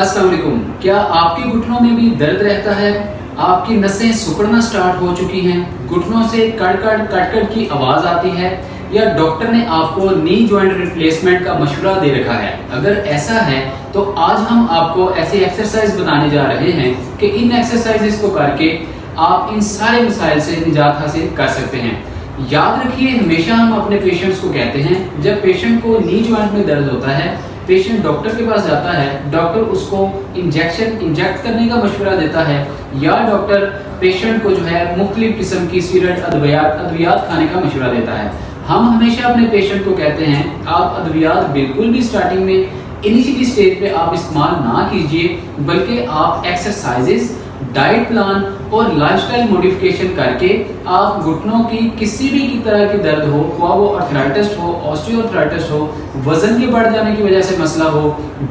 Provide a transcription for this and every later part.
अस्सलाम वालेकुम। क्या आपके घुटनों में भी दर्द रहता है? आपकी नसें सिकुड़ना स्टार्ट हो चुकी हैं, घुटनों से कट की आवाज आती है, या डॉक्टर ने आपको नी जॉइंट रिप्लेसमेंट का मशवरा दे रखा है? अगर ऐसा है तो आज हम आपको ऐसी एक्सरसाइज बताने जा रहे हैं कि इन एक्सरसाइजेस को करके आप इन सारे मसाइल से निजात हासिल कर सकते हैं। याद रखिए, हमेशा हम अपने पेशेंट्स को कहते हैं, जब पेशेंट को नी जॉइंट में दर्द होता है, पेशेंट डॉक्टर के पास जाता है, डॉक्टर उसको इंजेक्ट करने का मशवरा देता है, या डॉक्टर पेशेंट को जो है मुख्तलिफ किस्म की स्टीरॉयड अद्वियात खाने का मशवरा देता है। हम हमेशा अपने पेशेंट को कहते हैं, आप अद्वियात बिल्कुल भी स्टार्टिंग में इनिशियली स्टेज पे आप इस्तेमाल ना कीजिए, बल्कि आप एक्सरसाइजेस, डाइट प्लान और लाइफस्टाइल मॉडिफिकेशन करके आप घुटनों की किसी भी की तरह की दर्द हो, ख्वाह वो आर्थराइटिस हो, ऑस्टियोआर्थराइटिस हो, वजन के बढ़ जाने की वजह से मसला हो,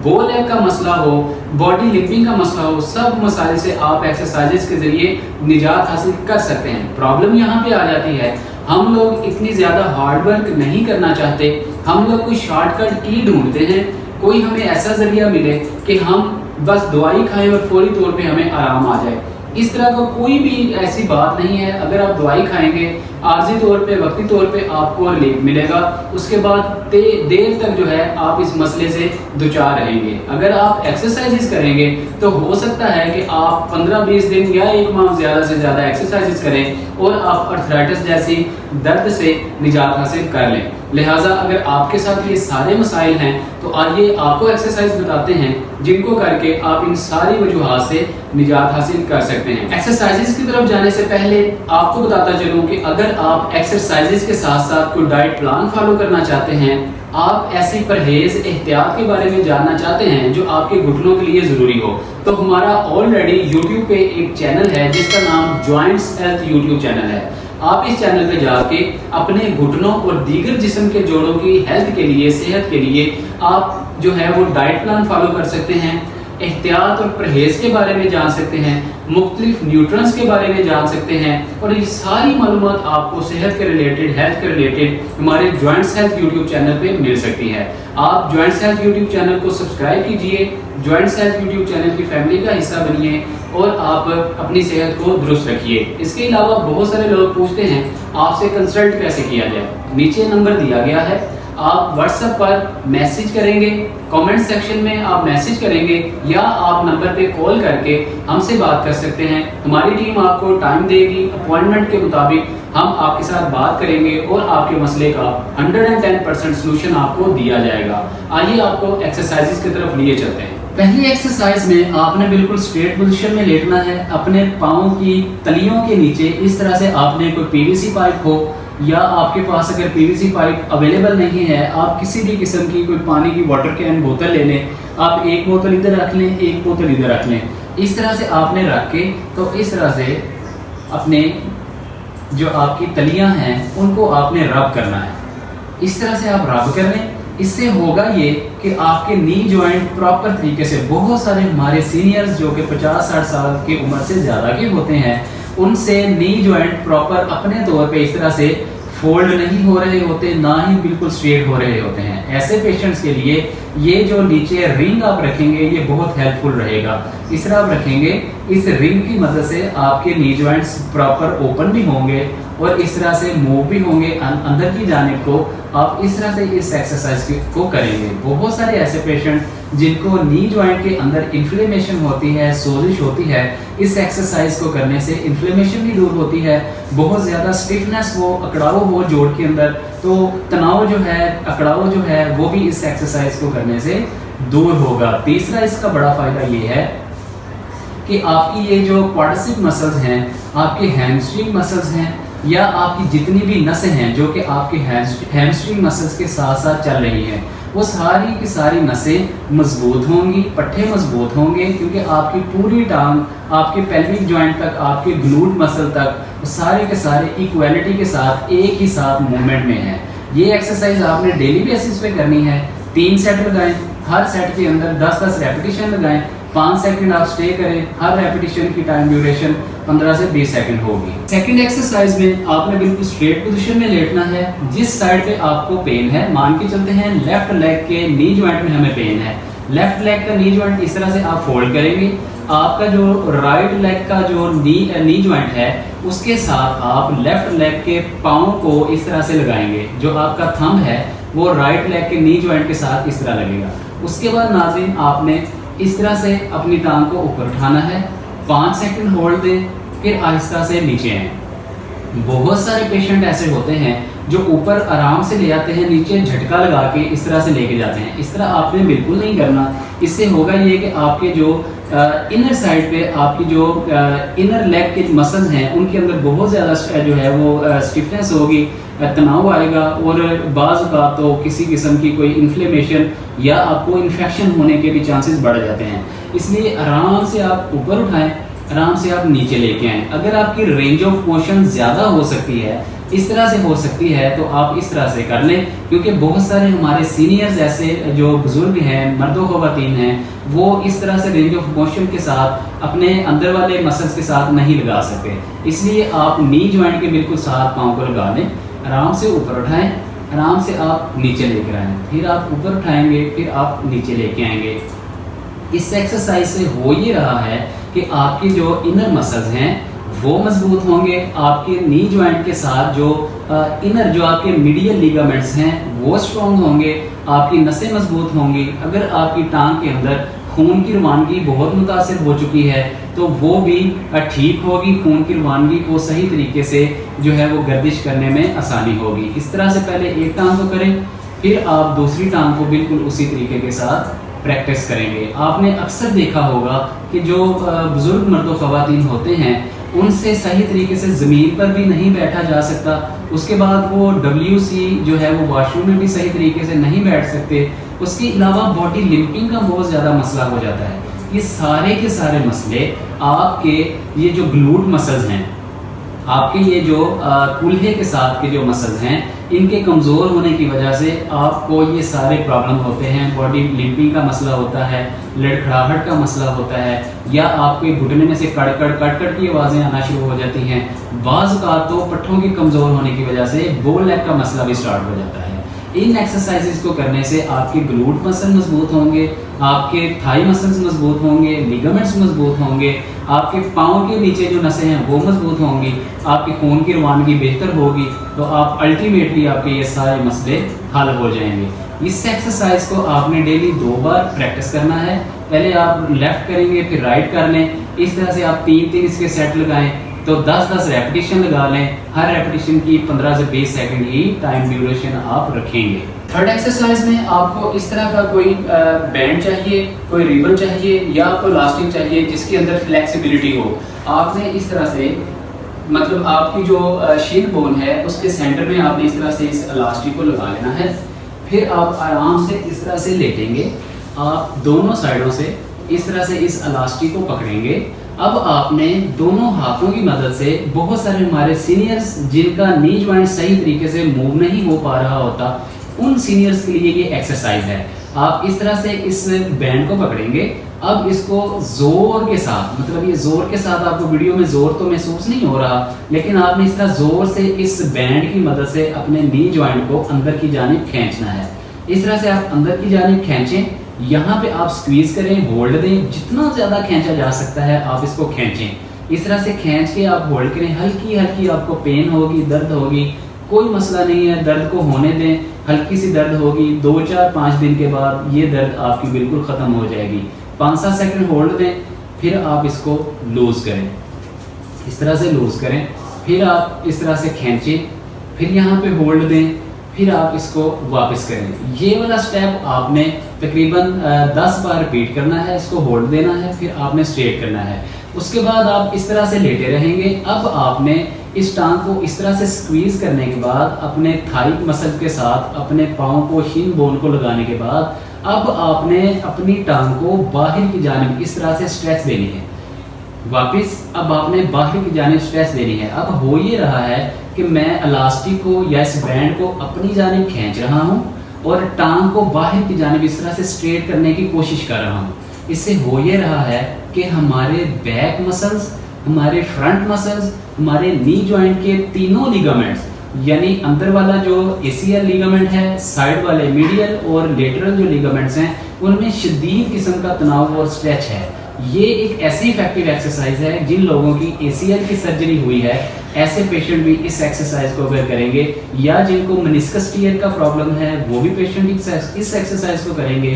बो लेग का मसला हो, बॉडी लिम्पिंग का मसला हो, सब मसाइल से आप एक्सरसाइजेस के जरिए निजात हासिल कर सकते हैं। प्रॉब्लम यहाँ पे आ जाती है, हम लोग इतनी ज्यादा हार्ड वर्क नहीं करना चाहते, हम लोग कोई शॉर्टकट की ढूंढते हैं, कोई हमें ऐसा जरिया मिले कि हम बस दवाई खाएं और फौरी तौर पे हमें आराम आ जाए। इस तरह का कोई भी ऐसी बात नहीं है। अगर आप दवाई खाएंगे, आर्जी तौर पे, वक्ती तौर पे आपको रिलीफ मिलेगा, उसके बाद देर तक जो है आप इस मसले से दुचार रहेंगे। अगर आप एक्सरसाइजेस करेंगे तो हो सकता है कि आप 15-20 दिन या एक माह ज्यादा से ज्यादा एक्सरसाइजेस करें और आप आर्थराइटिस जैसी दर्द से निजात हासिल कर लें। लिहाजा अगर आपके साथ ये सारे मसाइल हैं तो आइए आपको एक्सरसाइज बताते हैं जिनको करके आप इन सारी वजूहात से निजात हासिल कर सकते हैं। एक्सरसाइजेस की तरफ जाने से पहले आपको बताता चलूं कि अगर आप एक्सरसाइजेस के साथ साथ कोई डाइट प्लान फॉलो करना चाहते हैं, आप ऐसी परहेज एहतियात के बारे में जानना चाहते हैं जो आपके घुटनों के लिए जरूरी हो, तो हमारा ऑलरेडी YouTube पे एक चैनल है जिसका नाम जॉइंट्स हेल्थ यूट्यूब चैनल है। आप इस चैनल पे जाके अपने घुटनों और दीगर जिस्म के जोड़ों की हेल्थ के लिए, सेहत के लिए आप जो है वो डाइट प्लान फॉलो कर सकते हैं, एहतियात और परहेज के बारे में जान सकते हैं, मुख्तलिफ न्यूट्रिएंट्स के बारे में जान सकते हैं, और ये सारी मालूमात आपको सेहत के रिलेटेड, हेल्थ के रिलेटेड हमारे जॉइंट्स हेल्थ यूट्यूब चैनल पे मिल सकती है। आप जॉइंट्स हेल्थ यूट्यूब चैनल को सब्सक्राइब कीजिए, जॉइंट्स हेल्थ यूट्यूब चैनल की फैमिली का हिस्सा बनिए और आप अपनी सेहत को दुरुस्त रखिए। इसके अलावा बहुत सारे लोग पूछते हैं आपसे कंसल्ट कैसे किया जाए। नीचे नंबर दिया गया है, आप व्हाट्सएप पर मैसेज करेंगे, कमेंट सेक्शन में आप मैसेज करेंगे, या आप नंबर पे कॉल करके हमसे बात कर सकते हैं। हमारी टीम आपको टाइम देगी, अपॉइंटमेंट के मुताबिक हम आपके साथ बात करेंगे और आपके मसले का 110% सोल्यूशन आपको दिया जाएगा। आइए आपको एक्सरसाइजेस की तरफ लिए चलते हैं। पहली एक्सरसाइज में आपने बिल्कुल स्ट्रेट पोजीशन में लेटना है। अपने पाँव की तलियों के नीचे इस तरह से आपने कोई पीवीसी पाइप हो, या आपके पास अगर पीवीसी पाइप अवेलेबल नहीं है, आप किसी भी किस्म की कोई पानी की वाटर कैन बोतल ले लें। आप एक बोतल इधर रख लें, एक बोतल इधर रख लें। इस तरह से आपने रख के तो इस तरह से अपने जो आपकी तलियां हैं उनको आपने रब करना है। इस तरह से आप रब कर लें। इससे होगा ये कि आपके नी जॉइंट प्रॉपर तरीके से, बहुत सारे हमारे सीनियर्स जो कि 50-60 साल की उम्र से ज़्यादा के होते हैं, उनसे नी जॉइंट प्रॉपर अपने तौर पे इस तरह से फोल्ड नहीं हो रहे होते, ना ही बिल्कुल स्ट्रेट हो रहे होते हैं। ऐसे पेशेंट्स के लिए ये जो नीचे रिंग आप रखेंगे ये बहुत हेल्पफुल रहेगा। इस तरह आप रखेंगे, इस रिंग की मदद से आपके नी जॉइंट्स प्रॉपर ओपन भी होंगे और इस तरह से मूव भी होंगे अंदर की जानिब को। आप इस तरह से इस एक्सरसाइज को करेंगे। बहुत सारे ऐसे पेशेंट जिनको नी जॉइंट के अंदर इन्फ्लेमेशन होती है, सोजिश होती है, इस एक्सरसाइज को करने से इन्फ्लेमेशन भी दूर होती है। बहुत ज़्यादा स्टिफनेस हो, अकड़ाव हो जोड़ के अंदर, तो तनाव जो है, अकड़ाव जो है, वो भी इस एक्सरसाइज को करने से दूर होगा। तीसरा इसका बड़ा फायदा ये है कि आपकी ये जो क्वाड्रिसेप मसल्स हैं, आपके हैमस्ट्रिंग मसल्स हैं, या आपकी जितनी भी नसें हैं जो कि आपके हैमस्ट्रिंग मसल्स के साथ साथ चल रही हैं, वो सारी की सारी नसें मजबूत होंगी, पट्टे मजबूत होंगे, क्योंकि आपकी पूरी टांग, आपके पेल्विक जॉइंट तक, आपके ग्लूट मसल तक, सारे के सारे इक्वालिटी के साथ एक ही साथ मूवमेंट में है। ये एक्सरसाइज आपने डेली बेसिस पे करनी है। 3 सेट लगाएं, हर सेट के अंदर 10-10 रेपिटेशन लगाएं, 5 सेकंड आप स्टे करें। हर रेपिटेशन की टाइम ड्यूरेशन 15 से 20 सेकंड होगी। सेकंड एक्सरसाइज में आपने बिल्कुल स्ट्रेट पोजीशन में लेटना है। जिस साइड पे आपको पेन है, मान के चलते हैं लेफ्ट लेग के नी जॉइंट में हमें पेन है, لیفٹ لیگ کا نی جوائنٹ اس طرح سے آپ فولڈ کریں گے. آپ کا جو رائٹ لیگ کا جو نی جوائنٹ ہے اس کے ساتھ آپ لیفٹ لیگ کے پاؤں کو اس طرح سے لگائیں گے. جو آپ کا تھمب ہے وہ رائٹ لیگ کے نی جوائنٹ کے ساتھ اس طرح لگے گا. اس کے بعد ناظرین آپ نے اس طرح سے اپنی ٹانگ کو اوپر اٹھانا ہے, 5 سیکنڈ ہولڈ دیں, پھر آہستہ سے نیچے آئیں. بہت سارے پیشنٹ ایسے ہوتے ہیں جو اوپر آرام سے لے آتے ہیں, نیچے جھٹکا لگا کے اس طرح سے لے کے جاتے ہیں. اس طرح آپ نے بالکل نہیں کرنا. اس سے ہوگا یہ کہ آپ کے جو انر سائڈ پہ آپ کی جو انر لیگ کے مسلز ہیں ان کے اندر بہت زیادہ جو ہے وہ اسٹفنس ہوگی, تناؤ آئے گا, اور بعض اوقات تو کسی قسم کی کوئی انفلیمیشن یا آپ کو انفیکشن ہونے کے بھی چانسز بڑھ جاتے ہیں. اس لیے آرام سے آپ اوپر اٹھائیں, آرام سے آپ نیچے لے کے آئیں. اگر آپ کی رینج آف موشن زیادہ ہو سکتی ہے, اس طرح سے ہو سکتی ہے, تو آپ اس طرح سے کر لیں, کیونکہ بہت سارے ہمارے سینئرز ایسے جو بزرگ ہیں, مرد و خواتین ہیں, وہ اس طرح سے رینج آف موشن کے ساتھ اپنے اندر والے مسلز کے ساتھ نہیں لگا سکتے. اس لیے آپ نی جوائنٹ کے بالکل ساتھ پاؤں کو لگا لیں, آرام سے اوپر اٹھائیں, آرام سے آپ نیچے لے کر آئیں, پھر آپ اوپر اٹھائیں گے, پھر آپ نیچے لے کے آئیں گے. اس ایکسرسائز سے ہو یہ رہا ہے کہ آپ کی جو انر مسلز ہیں وہ مضبوط ہوں گے, آپ کے نی جوائنٹ کے ساتھ جو انر جو آپ کے میڈیل لیگامنٹس ہیں وہ اسٹرانگ ہوں گے, آپ کی نسیں مضبوط ہوں گی. اگر آپ کی ٹانگ کے اندر خون کی روانگی بہت متاثر ہو چکی ہے تو وہ بھی ٹھیک ہوگی, خون کی روانگی کو صحیح طریقے سے جو ہے وہ گردش کرنے میں آسانی ہوگی. اس طرح سے پہلے ایک ٹانگ کو کریں, پھر آپ دوسری ٹانگ کو بالکل اسی طریقے کے ساتھ پریکٹس کریں گے. آپ نے اکثر دیکھا ہوگا کہ جو بزرگ مرد و خواتین ہوتے ہیں ان سے صحیح طریقے سے زمین پر بھی نہیں بیٹھا جا سکتا, اس کے بعد وہ WC جو ہے وہ واش روم میں بھی صحیح طریقے سے نہیں بیٹھ سکتے, اس کے علاوہ باڈی لمپنگ کا بہت زیادہ مسئلہ ہو جاتا ہے. یہ سارے کے سارے مسئلے آپ کے یہ جو گلوٹ مسلز ہیں, آپ کے یہ جو کولہے کے ساتھ کے جو مسلز ہیں, ان کے کمزور ہونے کی وجہ سے آپ کو یہ سارے پرابلم ہوتے ہیں. باڈی لمپنگ کا مسئلہ ہوتا ہے, لڑکھڑاہٹ کا مسئلہ ہوتا ہے, یا آپ کے گھٹنے میں سے کڑ کڑ کی آوازیں آنا شروع ہو جاتی ہیں. بعض اوقات تو پٹھوں کی کمزور ہونے کی وجہ سے بو لیگ کا مسئلہ بھی سٹارٹ ہو جاتا ہے. ان ایکسرسائزز کو کرنے سے آپ کے گلوٹ مسل مضبوط ہوں گے, آپ کے تھائی مسلز مضبوط ہوں گے, لیگامنٹس مضبوط ہوں گے, آپ کے پاؤں کے نیچے جو نسیں ہیں وہ مضبوط ہوں گی, آپ کی خون کی روانگی بہتر ہوگی, تو آپ الٹیمیٹلی آپ کے یہ سارے مسئلے حل ہو جائیں گے. اس ایکسرسائز کو آپ نے ڈیلی 2 بار پریکٹس کرنا ہے. پہلے آپ لیفٹ کریں گے, پھر رائٹ کر لیں. اس طرح سے آپ 3 اس کے سیٹ لگائیں تو 10 ریپیٹیشن لگا لیں. ہر ریپیٹیشن کی 15 سے 20 سیکنڈ ہی ٹائم ڈیوریشن آپ رکھیں گے. تھرڈ ایکسرسائز میں آپ کو اس طرح کا کوئی بینڈ چاہیے, کوئی ریبن چاہیے, یا آپ کو لاسٹنگ چاہیے جس کے اندر فلیکسیبلٹی ہو. آپ نے اس طرح سے مطلب آپ کی جو شین بون ہے اس کے سینٹر میں آپ نے اس طرح سے اس الاسٹک کو لگا لینا ہے. پھر آپ آرام سے اس طرح سے لیٹیں گے, آپ دونوں سائڈوں سے اس طرح سے اس الاسٹک کو پکڑیں گے. اب آپ نے دونوں ہاتھوں کی مدد سے, بہت سارے ہمارے سینئرز جن کا نی جوائنٹ صحیح طریقے سے موو نہیں ہو پا رہا ہوتا, ان سینئرز کے لیے یہ ایکسرسائز ہے. آپ اس طرح سے اس بینڈ کو پکڑیں گے. اب اس کو زور کے ساتھ, مطلب یہ زور کے ساتھ, آپ کو ویڈیو میں زور تو محسوس نہیں ہو رہا, لیکن آپ نے اس طرح زور سے اس بینڈ کی مدد سے اپنے نی جوائنٹ کو اندر کی جانب کھینچنا ہے. اس طرح سے آپ اندر کی جانب کھینچیں, یہاں پہ آپ سکویز کریں, ہولڈ دیں, جتنا زیادہ کھینچا جا سکتا ہے آپ اس کو کھینچیں. اس طرح سے کھینچ کے آپ ہولڈ کریں. ہلکی ہلکی آپ کو پین ہوگی, درد ہوگی, کوئی مسئلہ نہیں ہے, درد کو ہونے دیں. ہلکی سی درد ہوگی, 2 4 5 دن کے بعد یہ درد آپ کی بالکل ختم ہو جائے گی. 5 سیکنڈ ہولڈ دیں, پھر آپ اس کو لوز کریں, اس طرح سے لوز کریں. پھر آپ اس طرح سے کھینچیں, پھر یہاں پہ ہولڈ دیں, پھر آپ اس کو واپس کریں. یہ والا سٹیپ آپ نے تقریباً 10 بار ریپیٹ کرنا ہے. اس کو ہولڈ دینا ہے, پھر آپ نے اسٹریٹ کرنا ہے. اس کے بعد آپ اس طرح سے لیٹے رہیں گے. اب آپ نے اس ٹانگ کو اس طرح سے سکویز کرنے کے بعد اپنے تھائی مسل کے ساتھ اپنے پاؤں کو, شین بون کو لگانے کے بعد اب آپ نے اپنی ٹانگ کو باہر کی جانب اس طرح سے اسٹریچ دینی ہے. واپس اب آپ نے باہر کی جانب اسٹریچ دینی ہے. اب ہو یہ رہا ہے کہ میں الاسٹک کو یا اس بینڈ کو اپنی جانب کھینچ رہا ہوں اور ٹانگ کو باہر کی جانب اس طرح سے اسٹریٹ کرنے کی کوشش کر رہا ہوں. اس سے ہو یہ رہا ہے کہ ہمارے بیک مسلز, ہمارے فرنٹ مسلز, ہمارے نی جوائنٹ کے تینوں لیگامنٹس, یعنی اندر والا جو ACL لیگامنٹ ہے, سائڈ والے میڈیل اور لیٹرل جو لیگامنٹس ہیں, उनमें शदीद किस्म का तनाव और स्ट्रेच है। ये एक ऐसी इफेक्टिव एक्सरसाइज है जिन लोगों की ACL की सर्जरी हुई है, ऐसे पेशेंट भी इस एक्सरसाइज को अगर करेंगे, या जिनको मेनिस्कस टियर का प्रॉब्लम है वो भी पेशेंट इस एक्सरसाइज को करेंगे,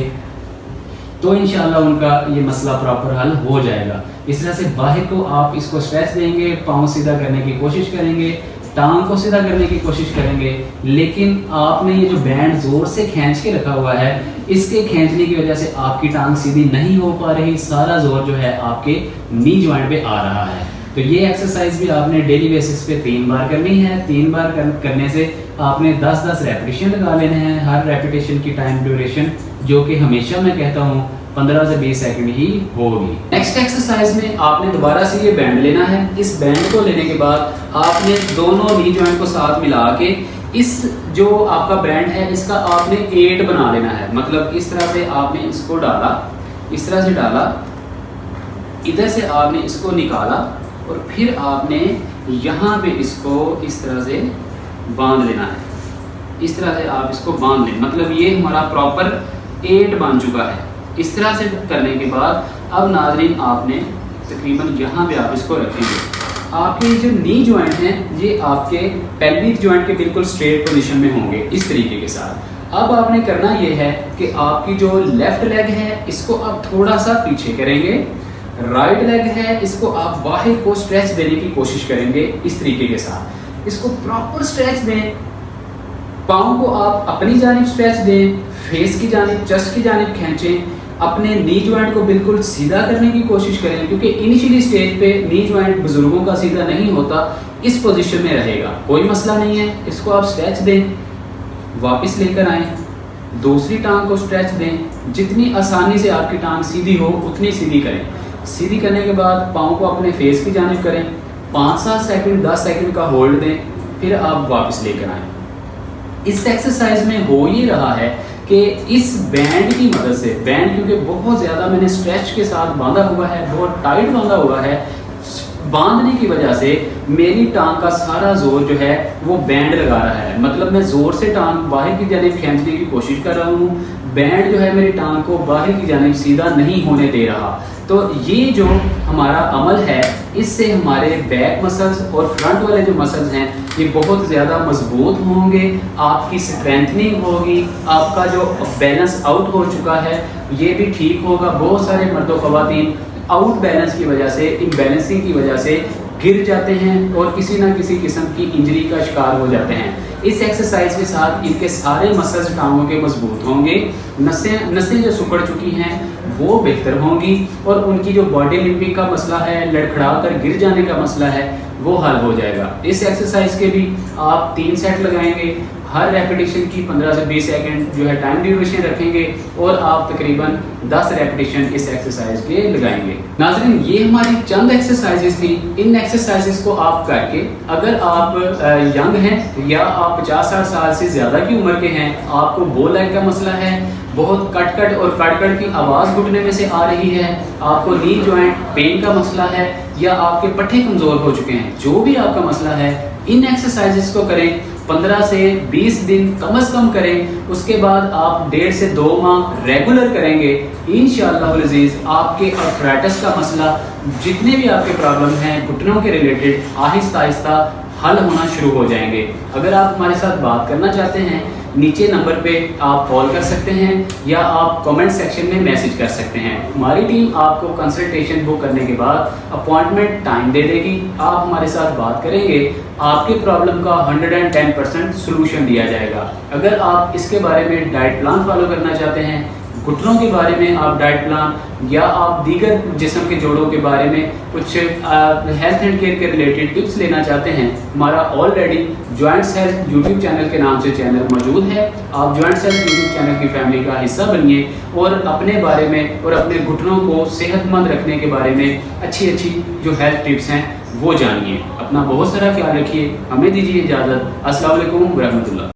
तो इंशाल्लाह उनका ये मसला प्रॉपर हल हो जाएगा। इस तरह से बाहर को आप इसको स्ट्रेच देंगे, पाँव सीधा करने की कोशिश करेंगे, टांग को सीधा करने की कोशिश करेंगे, लेकिन आपने ये जो बैंड जोर से खींच के रखा हुआ है, इसके खींचने की वजह से आपकी टांग सीधी नहीं हो पा रही, सारा जोर जो है आपके नी जॉइंट पे आ रहा है। तो ये एक्सरसाइज भी आपने डेली बेसिस पे 3 बार करनी है। 3 बार करने से आपने 10-10 रेपिटेशन लगा लेने हैं। हर रेपिटेशन की टाइम ड्यूरेशन जो कि हमेशा मैं कहता हूँ 15 से 20 सेकंड ही होगी। नेक्स्ट एक्सरसाइज में आपने दोबारा से ये बैंड लेना है। इस बैंड को लेने के बाद आपने दोनों नी जॉइंट को साथ मिला के इस जो आपका बैंड है इसका आपने 8 बना लेना है। मतलब इस तरह से आपने इसको डाला, इस तरह से डाला, इधर से आपने इसको निकाला और फिर आपने यहाँ पे इसको इस तरह से बांध लेना है। इस तरह से आप इसको बांध लें, मतलब ये हमारा प्रॉपर 8 बन चुका है। इस तरह से करने के बाद अब नाज़रीन आपने तकरीबन यहाँ पे आप इसको रखेंगे। आपके जो नी जॉइंट हैं ये आपके पेल्विक जॉइंट के बिल्कुल स्ट्रेट पोजीशन में होंगे इस तरीके के साथ। अब आपने करना ये है कि आपकी जो लेफ्ट लेग है इसको आप थोड़ा सा पीछे करेंगे, राइट लेग है इसको आप बाहर को स्ट्रेच देने की कोशिश करेंगे इस तरीके के साथ। इसको प्रॉपर स्ट्रेच दें, पाँव को आप अपनी जानिब स्ट्रेच दें, फेस की जानिब, चेस्ट की जानिब खींचें, अपने नी जॉइंट को बिल्कुल सीधा करने की कोशिश करें, क्योंकि इनिशियली स्टेज पे नी जॉइंट बुजुर्गों का सीधा नहीं होता, इस पोजीशन में रहेगा, कोई मसला नहीं है। इसको आप स्ट्रेच दें, वापस लेकर आएं, दूसरी टांग को स्ट्रेच दें, जितनी आसानी से आपकी टांग सीधी हो उतनी सीधी करें। सीधी करने के बाद पाँव को अपने फेस की जानिब करें, 5-7 सेकंड 10 सेकंड का होल्ड दें, फिर आप वापस लेकर आएं। इस एक्सरसाइज में हो ये रहा है कि इस बैंड की मदद से, बैंड क्योंकि बहुत ज़्यादा मैंने स्ट्रेच के साथ बांधा हुआ है, बहुत टाइट बांधा हुआ है, बांधने की वजह से मेरी टांग का सारा जोर जो है वो बैंड लगा रहा है। मतलब मैं जोर से टांग बाहर की जानिब खींचने की कोशिश कर रहा हूँ, बैंड जो है मेरी टांग को बाहर की जानिब सीधा नहीं होने दे रहा। तो ये जो हमारा अमल है इससे हमारे बैक मसल्स और फ्रंट वाले जो मसल्स हैं ये बहुत ज़्यादा मजबूत होंगे, आपकी स्ट्रेंथनिंग होगी, आपका जो बैलेंस आउट हो चुका है ये भी ठीक होगा। बहुत सारे मर्द व ख़वातीन आउट बैलेंस की वजह से, इम्बैलेंसिंग की वजह से गिर जाते हैं और किसी ना किसी किस्म की इंजरी का शिकार हो जाते हैं। इस एक्सरसाइज के साथ इनके सारे मसल्स टांगों के मजबूत होंगे, नसें जो सिकुड़ चुकी हैं वो बेहतर होंगी और उनकी जो बॉडी लिम्पिंग का मसला है, लड़खड़ा कर गिर जाने का मसला है, वो हल हो जाएगा। इस एक्सरसाइज के भी आप 3 सेट लगाएंगे, हर रेपिटेशन की 15 से 20 सेकंड जो है टाइम ड्यूरेशन रखेंगे और आप तकरीबन 10 रेपिटेशन इस एक्सरसाइज के लगाएंगे। नाज़रीन ये हमारी चंद एक्सरसाइजेस थी। इन एक्सरसाइजेस को आप करके अगर आप यंग हैं या आप 50-60 साल से ज़्यादा की उम्र के हैं, आपको बो लेग का मसला है, बहुत कट और कट की आवाज़ घुटने में से आ रही है, आपको नी जॉइंट पेन का मसला है या आपके पट्टे कमज़ोर हो चुके हैं, जो भी आपका मसला है, इन एक्सरसाइजेस को करें। 15 से 20 दिन कम से कम करें, उसके बाद आप 1.5 से 2 माह रेगुलर करेंगे। इंशाअल्लाह अज़ीज़ आपके आर्थराइटिस का मसला, जितने भी आपके प्रॉब्लम हैं घुटनों के रिलेटेड, आहिस्ता आहिस्ता हल होना शुरू हो जाएंगे। अगर आप हमारे साथ बात करना चाहते हैं, नीचे नंबर पे आप कॉल कर सकते हैं या आप कमेंट सेक्शन में मैसेज कर सकते हैं। हमारी टीम आपको कंसल्टेशन बुक करने के बाद अपॉइंटमेंट टाइम दे देगी, आप हमारे साथ बात करेंगे, आपके प्रॉब्लम का 110% सोल्यूशन दिया जाएगा। अगर आप इसके बारे में डाइट प्लान फॉलो करना चाहते हैं, घुटनों के बारे में आप डाइट प्लान या आप दीगर जिस्म के जोड़ों के बारे में कुछ हेल्थ एंड केयर के रिलेटेड टिप्स लेना चाहते हैं, हमारा already joints health YouTube channel के नाम से चैनल मौजूद है। आप जॉइंट्स हेल्थ यूट्यूब चैनल की फैमिली का हिस्सा बनिए और अपने बारे में और अपने घुटनों को सेहतमंद रखने के बारे में अच्छी जो हेल्थ टिप्स हैं वो जानिए। अपना बहुत सारा ख्याल रखिए। हमें दीजिए इजाज़त। अस्सलाम वालेकुम व रहमतुल्लाह।